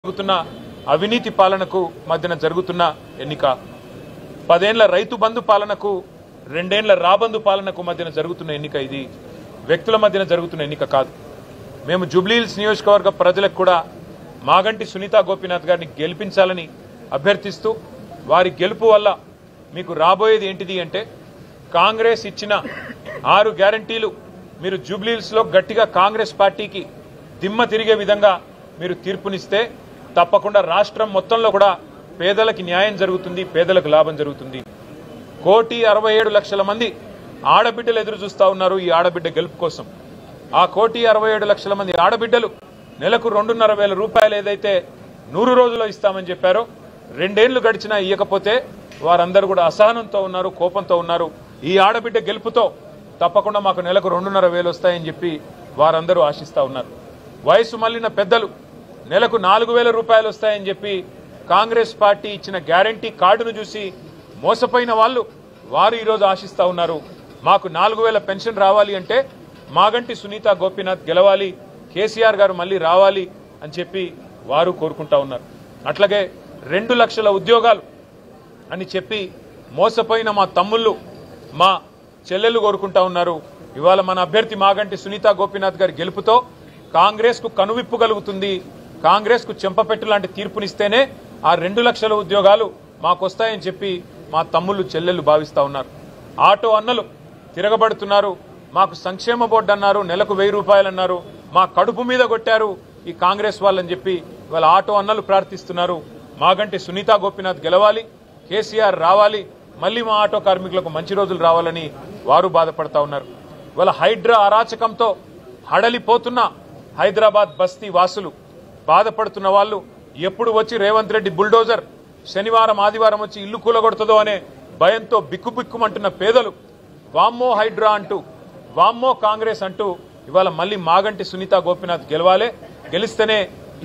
జరుగుతున్న అవినీతి పాలనకు మధ్యన జరుగుతున్న ఎన్నిక 10 ఏళ్ల రైతు బంధు పాలనకు 2 ఏళ్ల రాబందు పాలనకు మధ్యన జరుగుతున్న ఎన్నిక ఇది వ్యక్తుల మధ్యన జరుగుతున్న ఎన్నిక కాదు మేము జూబ్లీ హిల్స్ నియోజకవర్గ ప్రజలకు కూడా మాగంటి సునీతా గోపీనాథ్ గారిని గెలిపించాలని అభ్యర్థిస్తూ వారి గెలుపు వల్ల మీకు రాబోయేది ఏంటిది అంటే కాంగ్రెస్ ఇచ్చిన 6 గ్యారెంటీలు మీరు జూబ్లీ హిల్స్ లో గట్టిగా కాంగ్రెస్ పార్టీకి దిమ్మ తిరిగే విధంగా మీరు తీర్పునిస్తే తప్పకుండా రాష్ట్రం మొత్తంలో కూడా పేదలకు న్యాయం జరుగుతుంది పేదలకు లాభం జరుగుతుంది 1,67,00,000 మంది ఆడబిడ్డలు ఎదురు చూస్తా ఉన్నారు ఈ ఆడబిడ్డ గెలుపు కోసం ఆ 1,67,00,000 మంది ఆడబిడ్డలు నెలకు 2,500 రూపాయలు ఏదైతే 100 రోజుల్లో ఇస్తామని చెప్పారో 2 ఏళ్లు గడిచినా ఇయ్యకపోతే వారందరూ కూడా అసహనంతో ఉన్నారు కోపంతో ఉన్నారు ఈ ఆడబిడ్డ గెలుపుతో తప్పకుండా మాకు నెలకు 2,500 వస్తాయని చెప్పి వారందరూ ఆశిస్తా ఉన్నారు వయసు మళ్లిన పెద్దలు నెలకు 4,000 రూపాయలు వస్తాయని చెప్పి కాంగ్రెస్ పార్టీ ఇచ్చిన గ్యారంటీ కార్డును చూసి మోసపోయిన వారు ఈరోజు ఆశిస్తా ఉన్నారు మాకు 4,000 పెన్షన్ రావాలి అంటే మాగంటి సునీతా గోపీనాథ్ గెలవాలి కేసీఆర్ గారు మళ్ళీ రావాలి అని చెప్పి వారు కోరుకుంటా ఉన్నారు అట్లాగే 2 లక్షల ఉద్యోగాలు అని చెప్పి మోసపోయిన మా తమ్ముళ్ళు మా చెల్లెలు కోరుకుంటా ఉన్నారు ఇవాళ మన అభ్యర్థి మాగంటి సునీతా గోపీనాథ్ గారి గెలుపుతో కాంగ్రెస్ కు కనువిప్పు కలుగుతుంది కాంగ్రెస్ కు చెంపపెట్టు లాంటి తీర్పునిస్తేనే ఆ 2 లక్షల ఉద్యోగాలు మాకొస్తాయని చెప్పి మా తమ్ముళ్ళు చెల్లెళ్ళు భావిస్తా ఉన్నారు ఆటో అన్నలు తిరగబడుతున్నారు మాకు సంక్షేమ బోర్డు అన్నారు నెలకు 1,000 రూపాయలు అన్నారు మా కడుపు మీద కొట్టారు ఈ కాంగ్రెస్ వాళ్ళని చెప్పి వాళ్ళ ఆటో అన్నలు ప్రార్థిస్తున్నారు మాగంటి సునీతా గోపీనాథ్ గెలవాలి కేసీఆర్ రావాలి మళ్ళీ మా ఆటో కార్మికులకు మంచి రోజులు రావాలని వారు బాధపడతా ఉన్నారు వాళ్ళ హైడ్రా అరాచకంతో హడలిపోతున్న హైదరాబాద్ బస్తీ వాసులు బాధపడుతున్న వాళ్ళు ఎప్పుడు వచ్చి రేవంత్ రెడ్డి బుల్డోజర్ శనివారం ఆదివారం వచ్చి ఇల్లు కూలగొడుతుందో అనే భయంతో బిక్కుబిక్కుమంటున్న పేదలు వామ్మో హైడ్రా అంటూ వామ్మో కాంగ్రెస్ అంటూ ఇవాళ మళ్ళీ మాగంటి సునీతా గోపీనాథ్ గెలవాలి గెలిస్తేనే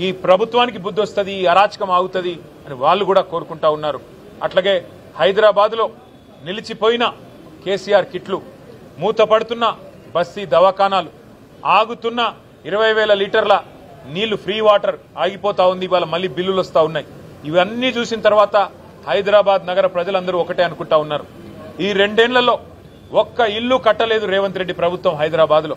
ఈ ప్రభుత్వానికి బుద్ధి వస్తుంది ఈ అరాచకం ఆగుతుంది అని వాళ్ళు కూడా కోరుకుంటా ఉన్నారు అట్లాగే హైదరాబాద్ లో నిలిచిపోయిన కేసీఆర్ కిట్లు మూతపడుతున్న బస్తీ దవాఖానాలు ఆగుతున్న 20,000 లీటర్ల నీళ్లు ఫ్రీ వాటర్ ఆగిపోతా ఉంది ఇవాళ మళ్ళీ బిల్లులు వస్తా ఉన్నాయి ఇవన్నీ చూసిన తర్వాత హైదరాబాద్ నగర ప్రజలందరూ ఒకటే అనుకుంటా ఉన్నారు ఈ 2 ఏళ్లలో ఒక్క ఇల్లు కట్టలేదు రేవంత్ రెడ్డి ప్రభుత్వం హైదరాబాద్ లో